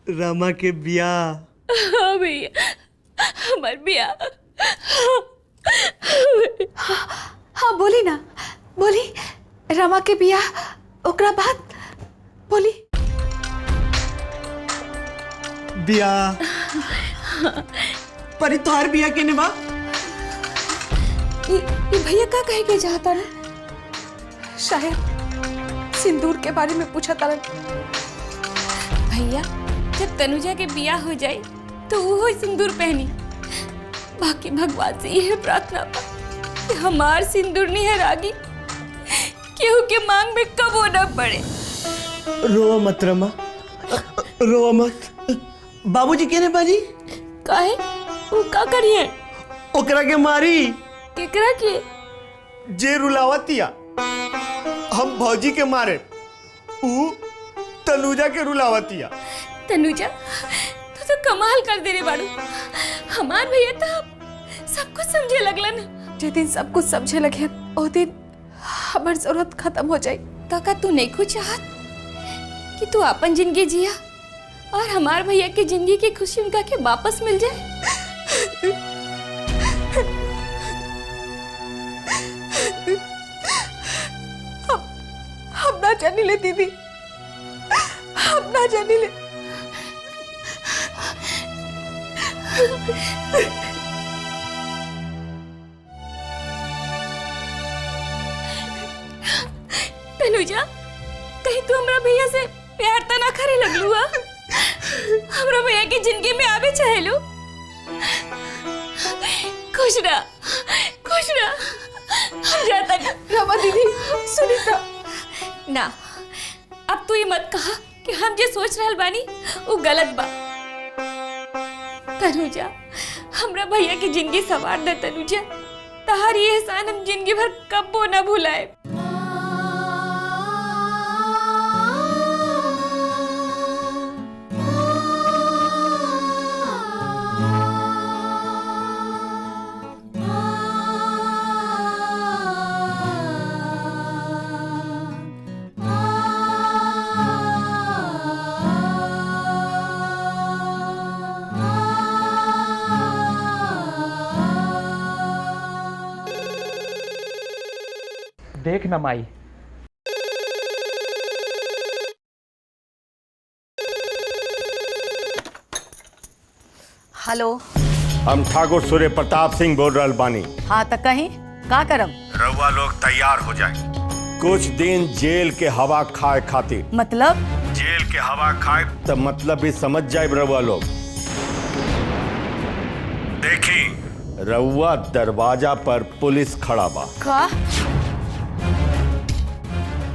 रमा के ब्याह। हाँ भैया, हमार ब्याह। हाँ बोली ना, बोली। रमा के बियाह ओकरा बाद बोली। ब्याह पर तोहार ब्याह के बा? ये भैया का कहे के चाहता ना? शायद सिंदूर के बारे में पूछा था। भैया जब तनुजा के ब्याह हो जाए तो वो सिंदूर पहनी। बाकी भगवान से यह प्रार्थना बा कि हमार सिंदूर निहरागी केहू के मांग में कबो न पड़े। रोवा मत रमा, रोवा मत। बाबूजी केने बाजी? काहे? वो का करिए? ओकरा के मारी। केकरा के? जे रुलावतिया हम भौजी के मारे, ऊ तनुजा के रुलावतिया। तनुजा तू तो कमाल कर दे रे बाड़ू। हमार भैया तो सब कुछ समझे लगलन। जिस दिन सब कुछ समझे लगे वो दिन हमार जरूरत खत्म हो जाए। तो का तू नहीं कुछ चाहत कि तू अपन जिंदगी जिया और हमार भैया की जिंदगी की खुशी उनका के वापस मिल जाए? हम ना जानी ले दीदी, हम ना जानी ले। तनुजा कहीं तू हमरा भैया से प्यार तो ना करे लगलू? हमरा भैया की जिंदगी में आवे चाहे लो। खुश रह, खुश रह। हम जाता नहीं। रमा दीदी, सुनीता ना, अब तू ये मत कहा कि हम जे सोच रहल बानी वो गलत बा। तनुजा हमरा भैया की जिंदगी संवार दे। तनुजा तहारी एहसान हम जिंदगी भर कब्बो ना भुलाए। देख न माई, हेलो, हम ठाकुर सूर्य प्रताप सिंह बोल रहल बानी। हाँ तो कहीं का करम? रउआ लोग तैयार हो जाए। कुछ दिन जेल के हवा खाए खातिर। मतलब? जेल के हवा खाए तो मतलब भी समझ जाए रउआ लोग। देखी रउआ दरवाजा पर पुलिस खड़ा बा। का?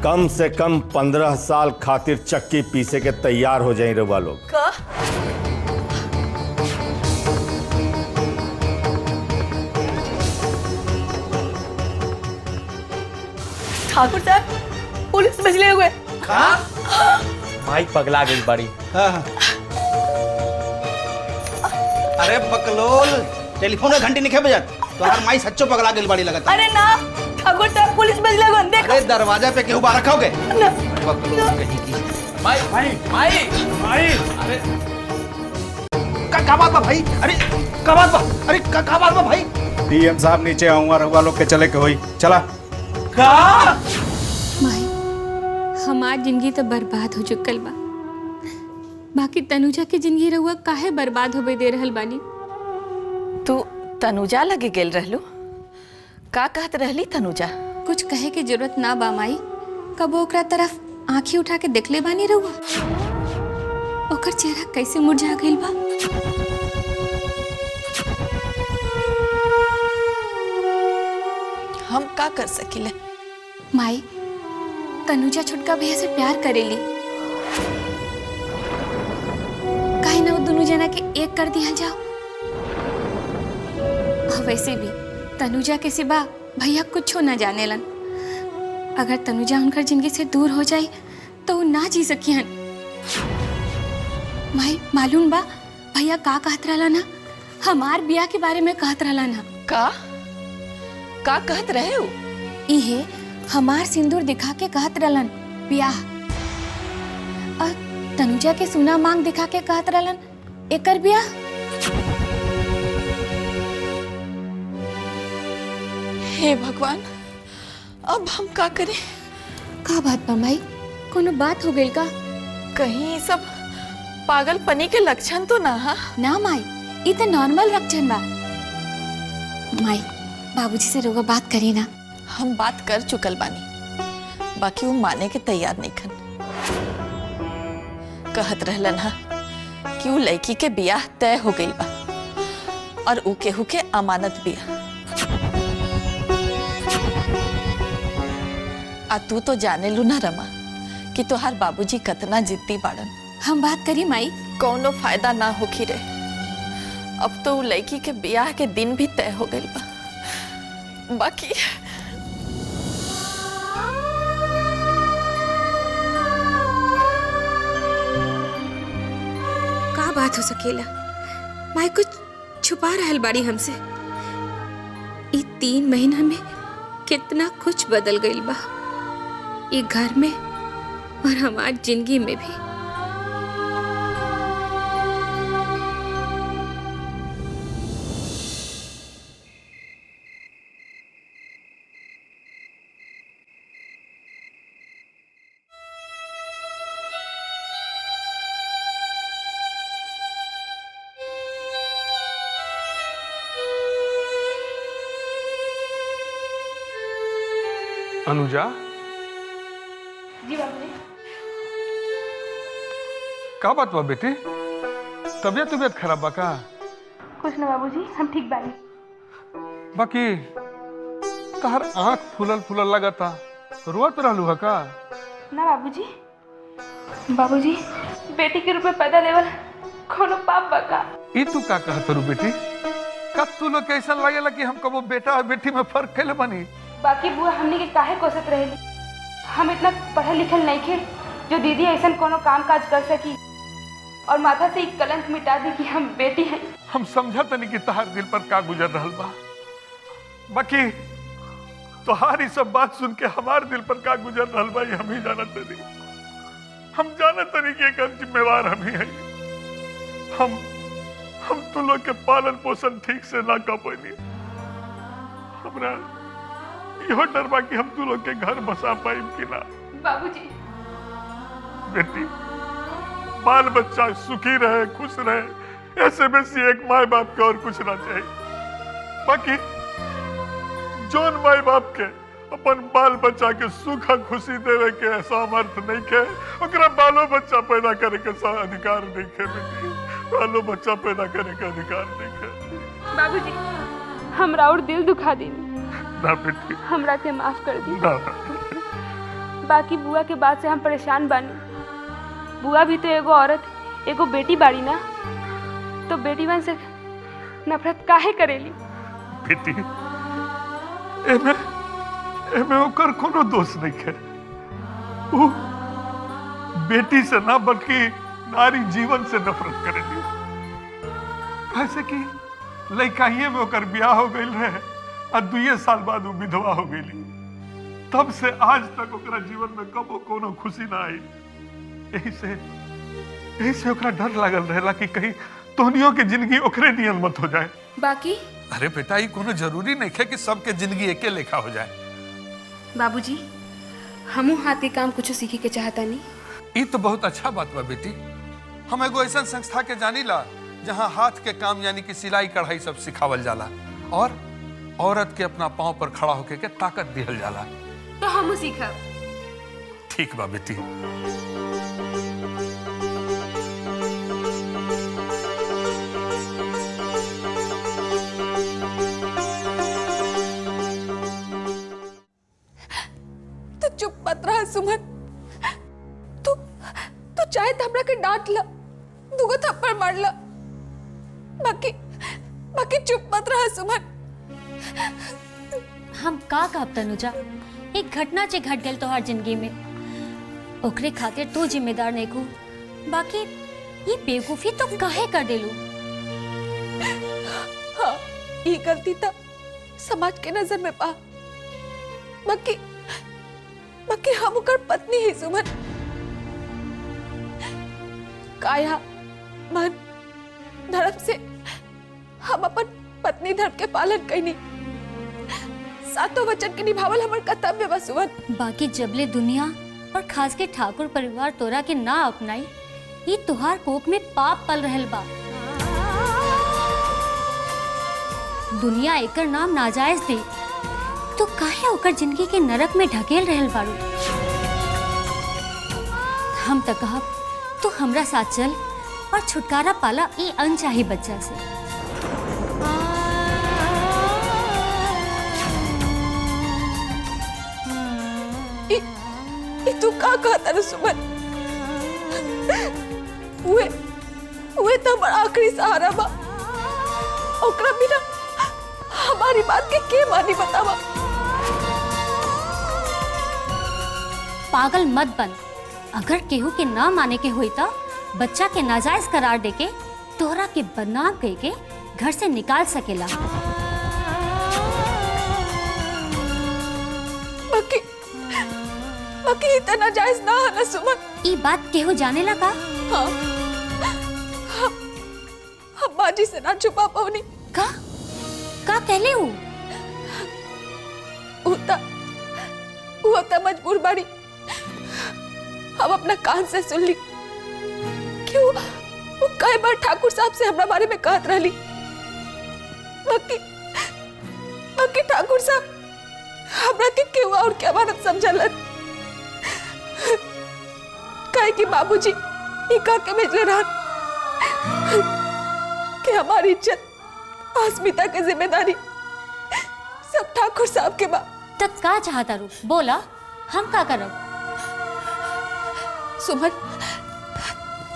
कम से कम 15 साल खातिर चक्की पीसे के तैयार हो जाए रउआ लोग। का? ठाकुर साहब पुलिस भेजले हुए। माई पगला गई बड़ी। अरे बकलोल, टेलीफोन में घंटी नहीं बजत तो हर माई सच्चो पगला गई बड़ी लगता। अरे ना, ठाकुर साहब पुलिस भेजले हुए। देख अरे दरवाजा पे केहू बाहर रखोगे? बकलोल कहीं की। माई माई माई माई, अरे का बात बा भाई? अरे का बात बा? अरे का बात बा भाई? डीएम साहब नीचे आऊंगा, रउआ लोग के चले के होई। चला। का? माई हमार जिंदगी तो बर्बाद हो चुकल बा। बाकी तनुजा की जिंदगी रहुआ काहे बर्बाद होबे दे रहल बानी? तू तनुजा लगे गेल रहलू? का कहत रहली तनुजा? कुछ कहे की जरूरत ना बा माई। कबो ओकरा तरफ आंखें उठा के देखले बानी रहुआ? ओकर चेहरा कैसे मुरझा गइल बा। हम का कर सकीले? माई तनुजा छुटका भैया से प्यार करेली। काहे ना वो दोनों जना के एक कर दिया जाओ। वैसे भी तनुजा के सिवा भैया कुछ ना जानेलन। अगर तनुजा उनकर जिंदगी से दूर हो जाए तो वो ना जी सकियन। माई मालूम बा भैया का कहत रहला ना? हमार ब्याह के बारे में कहत रहला ना। का कहत रहे हो? इहे हमार सिंदूर दिखा के कहत रहलन ब्याह। और तनुजा के सोना मांग दिखा के कहत रहलन एकर बियाह। हे भगवान, अब हम का करें? का बात बा माई, कोनो बात हो गई का? कहीं ये सब पागलपनी के लक्षण तो ना? हा? ना माई, ये तो नॉर्मल लक्षण बा। माई, बाबूजी से रोगा बात करी ना। हम बात कर चुकल बानी, बाकी वो माने के तैयार नहीं खन। कहत रहलन हा कि वो लड़की के बियाह तय हो गई बा और ऊ केहू के अमानत बिया। आ तू तो जाने लू ना रमा कि तोहार बाबूजी कतना जिद्दी बाड़न। हम बात करी माई। कौनो फायदा ना होखी रे, अब तो ऊ लड़की के बियाह के दिन भी तय हो गई बा। बाकी का बात हो सकेला? माई कुछ छुपा रहल बाड़ी हमसे। ये 3 महीना में कितना कुछ बदल गई बा, ये घर में और हमारी जिंदगी में भी। अनुजा, जी बाबूजी। का बात बा बेटी? तबीयत खराब बा का? कुछ ना बाबूजी, हम ठीक बानी। बाकी तहर आँख फूलल फूलल लगता, रोत रहलू है का? ना बाबूजी, बाबूजी बेटी के रूप में पैदा लेवल कोनो पाप बा का? ई तू का कहत रू बेटी? का तू लोग कैसा लगेला कि हम कबो बेटा और बेटी में फर्क कैले बनी? बाकी बुआ हमने के काहे कोसत रहेली? हम इतना पढ़ल लिखल नहीं थे जो दीदी ऐसा कोनो काम काज कर सकी और माथा से एक कलंक मिटा दी कि हम बेटी हैं। हम समझत नहीं कि तहार दिल पर का गुजर रहल बा। बाकी तोहारी सब बात सुन के हमार दिल पर का गुजर रहल बा हम ही जानत नहीं। हम जानत नहीं कि एकर जिम्मेवार हम ही हैं। हम तू लोग के पालन पोषण ठीक से ना कर पैनी। हमरा इहो डर बा कि हम तू लोग के घर बसा पाइब कि ना। बाबूजी, बेटी, बाल बच्चा सुखी रहे, खुश रहे, ऐसे बेसी एक माँ बाप के और कुछ ना चाहिए। बाकी जोन माँ बाप के अपन बाल बच्चा के सुख खुशी देवे के सामर्थ नहीं के, ओकरा बालो बच्चा पैदा करे के अधिकार नहीं के। बेटी, बालो बच्चा पैदा करे के अधिकार नहीं के। बाबूजी, हमरा और दिल दुखा दी। ना बेटी, हमरा के माफ कर दी। ना। बाकी बुआ के बात से हम परेशान बानी। बुआ भी तो एगो औरत, एगो बेटी बाड़ी ना, तो बेटी बन से नफरत काहे करेली? बेटी, एमे ओकर कोनो दोष नहीं है। वो बेटी से ना बल्कि नारी जीवन से नफरत करेली। कैसे कि लड़काइये में ओकर ब्याह हो गई रहे और 2 साल बाद वो विधवा हो गई। तब से आज तक ओकरा जीवन में कबो कोनो खुशी ना आई। यही से ओकरा डर लागल रहेला कि कहीं तोहनियों के जिंदगी ओकरे नियन मत हो जाए। बाकी अरे बेटा, ये कोनो जरूरी नहीं है कि सबके जिंदगी एके लेखा हो जाए। बाबूजी, हमू हाथ के काम कुछ सीखे के चाहता नहीं। ये तो बहुत अच्छा बात बा बेटी। हम एगो ऐसा संस्था के जानीला जहाँ हाथ के काम यानी कि सिलाई कढ़ाई सब सिखावल जाला और औरत के अपना पांव पर खड़ा होके के ताकत दिहल जाला। तो हमू सीखब। ठीक बा बेटी। तो चुप मत रहा सुमन। तू चाहे तो हमरा के डांट ला, 2 थप्पड़ मार ला, बाकी चुप मत रहा सुमन। हम का कहब तनुजा, एक घटना जे घट गल तोहार जिंदगी में, ओकरे खातिर तू जिम्मेदार नहीं को। बाकी ये बेवकूफी तो काहे कर देलू? हाँ, ये गलती था समाज के नजर में बा। बाकी हम ओकर पत्नी ही सुमन। काया मन धर्म से हम अपन पत्नी धर्म के पालन कैनी। सातों वचन के निभावल हमर कर्तव्य बा सुमन। बाकी जबले दुनिया और खास के ठाकुर परिवार तोरा के ना अपनाई, ये तुहार कोख में पाप पल रहल बा। दुनिया एकर नाम नाजायज दे तो काहे ओकर जिंदगी के नरक में ढकेल रहल बारू। हम त कहब तू हमरा साथ चल और छुटकारा पाला ई अनचाही बच्चा से। तू का कहता रे सुमन? उहे तो हमारा आखिरी सहारा बा। ओकरा बिना हमारी बात के मानी बतावा। पागल मत बन। अगर केहू के ना माने के होई ता बच्चा के नाजायज करार देके तोहरा के बदनाम करके घर से निकाल सकेला। बाकी इतना जायज ना है ना सुमन। ई बात केहू जाने लगा? हाँ, हम बाजी से ना छुपा पाऊनी। का कहले हूँ? होता मजबूर बाड़ी। हम अपना कान से सुन ली क्यों वो कई बार ठाकुर साहब से हमरा बारे में कहत रहली। बाकी ठाकुर साहब हमरा के क्यों और क्या बात समझलन। कहे कि बाबूजी ये कह के भेजले रहन कि हमारी इज्जत अस्मिता की जिम्मेदारी सब ठाकुर साहब के बा। तब का चाहता रू? बोला, हम का करब?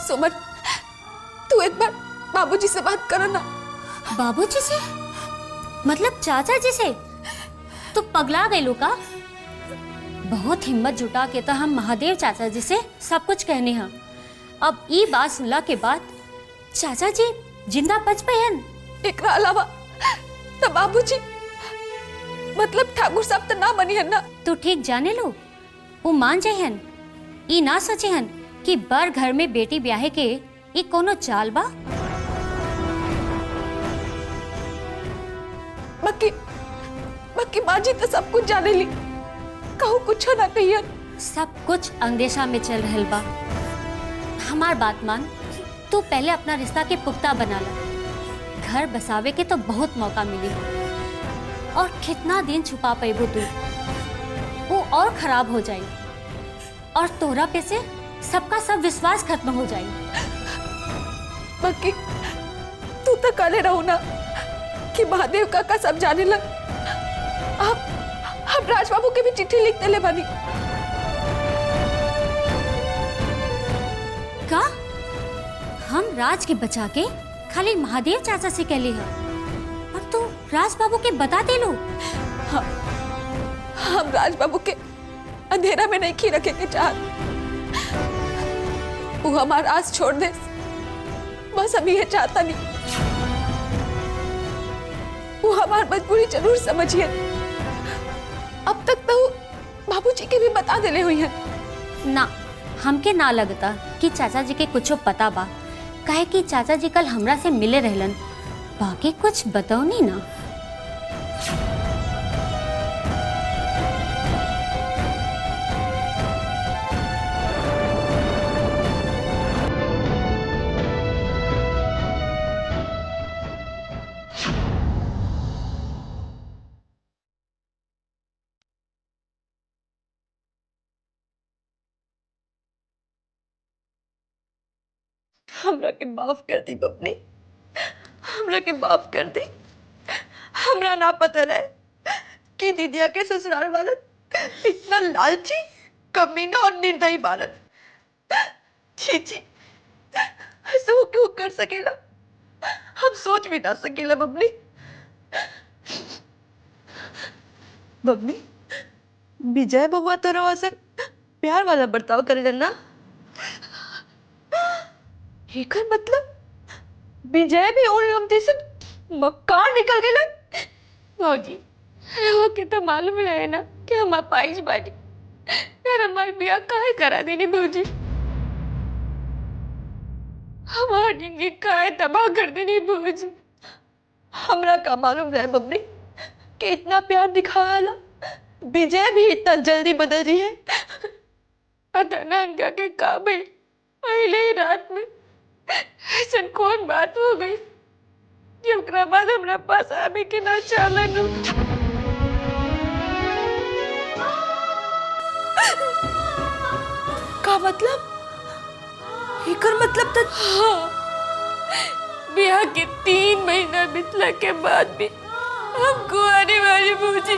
सुमन तू एक बार बाबूजी से बात करो ना। बाबूजी से? मतलब चाचा जी से? तो पगला गए का? बहुत हिम्मत जुटा के तो हम महादेव चाचा जी से सब कुछ कहने हैं। अब ये बात सुनला के बाद चाचा जी जिंदा बच पायन। एकरा अलावा तो बाबूजी मतलब ठाकुर साहब तो ना मनी है ना। तू ठीक जाने लो, वो मान जाहन। ई ना सोचेहन कि बर घर में बेटी ब्याहे के ई कोनो चाल बा। बाकी माँ जी तो सब कुछ जाने ली। कहूँ कुछ ना कहिए। सब कुछ अंदेशा में चल रहल बा। हमार बात मान, तू पहले अपना रिश्ता के पुख्ता बना ला। घर बसावे के तो बहुत मौका मिली और कितना दिन छुपा पेबू तू, वो और खराब हो जाए और तोरा पे से सबका सब विश्वास खत्म हो जाए। बाकी तू तो काले रहो ना कि महादेव काका सब जाने लग। हम राजबाबू के भी चिट्ठी लिखते ले बनी। का हम राज के बचा के खाली महादेव चाचा से कह ली है और तू राज बाबू के बता दे लो। हम राज बाबू के अंधेरा में नहीं खी रखे के चाहत। वो हमारा आस छोड़ दे, बस हम ये चाहता नहीं। वो हमारी मजबूरी जरूर समझिए। अब तक तो बाबूजी के भी बता देले हुई है ना। हमके ना लगता कि चाचा जी के कुछ पता बा, काहे कि चाचा जी कल हमरा से मिले रहलन। बाकी कुछ बताओ नहीं ना। हमरा के माफ कर दी बबनी, हमरा के माफ कर दी। हमरा ना पता रहे कि दीदिया के ससुराल वाला इतना लालची, कमीना और निर्दयी बालक। छी छी, ऐसा वो क्यों कर सकेला? हम सोच भी ना सकेला बबनी। बबनी, विजय बबुआ तो रवा से प्यार वाला बर्ताव करे ना। एकर मतलब विजय भी उन लम्बे से मक्कार निकल गए। भौजी रवा के तो मालूम रहे ना कि हम अपाइज बानी, यार हमारी बिया काहे करा देनी भौजी। हमारी जिंदगी काय तबाह कर देनी बुआ जी। हमरा का मालूम रहे बबनी कि इतना प्यार दिखाला विजय भी इतना जल्दी बदल रही है। पता ना क्या के काबिल पहले ही रात में ऐसा कौन बात हो गई जब बाद हमरा पास आवे के ना चालन। का मतलब? एकर मतलब तो हाँ, ब्याह के 3 महीना बीतला के बाद भी हमको आने वाली बूझी।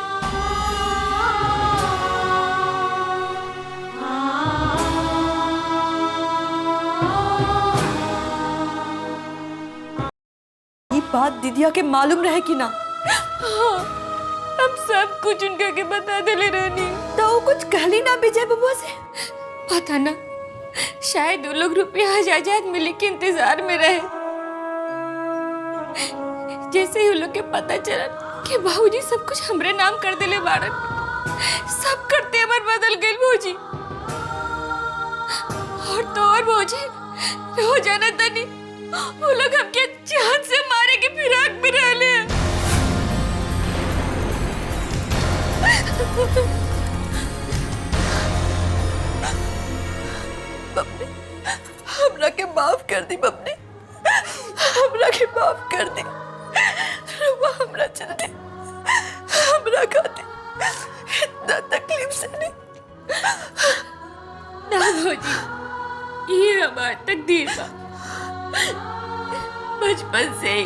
ये बात दीदिया के मालूम रहे कि ना? हाँ, अब सब कुछ उनका के बता देले रहनी। तो वो कुछ कहली ना विजय बबुआ से? पता ना, शायद वो लोग रुपया जायदाद मिले के इंतजार में रहे। जैसे ही उन लोग के पता चला कि बाबूजी सब कुछ हमरे नाम कर देले बाड़न, सब करते हमर बदल गए भौजी। और तो और भौजी हो जाना तनी वो लोग हमके जान से मारे के फिराक में रहले। बबनी, हमरा के माफ कर दी बबनी, हमरा के माफ कर दी। रुआ हमरा चलते, हमरा खाते इतना तकलीफ से नहीं। ना भौजी, ये हमार तकदीर बा। बचपन से ही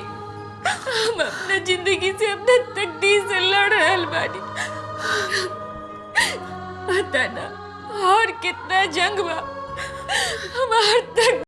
हम अपना जिंदगी से अपना तकदीर से लड़ रहल बानी। पता ना और कितना जंग बा हमार तक।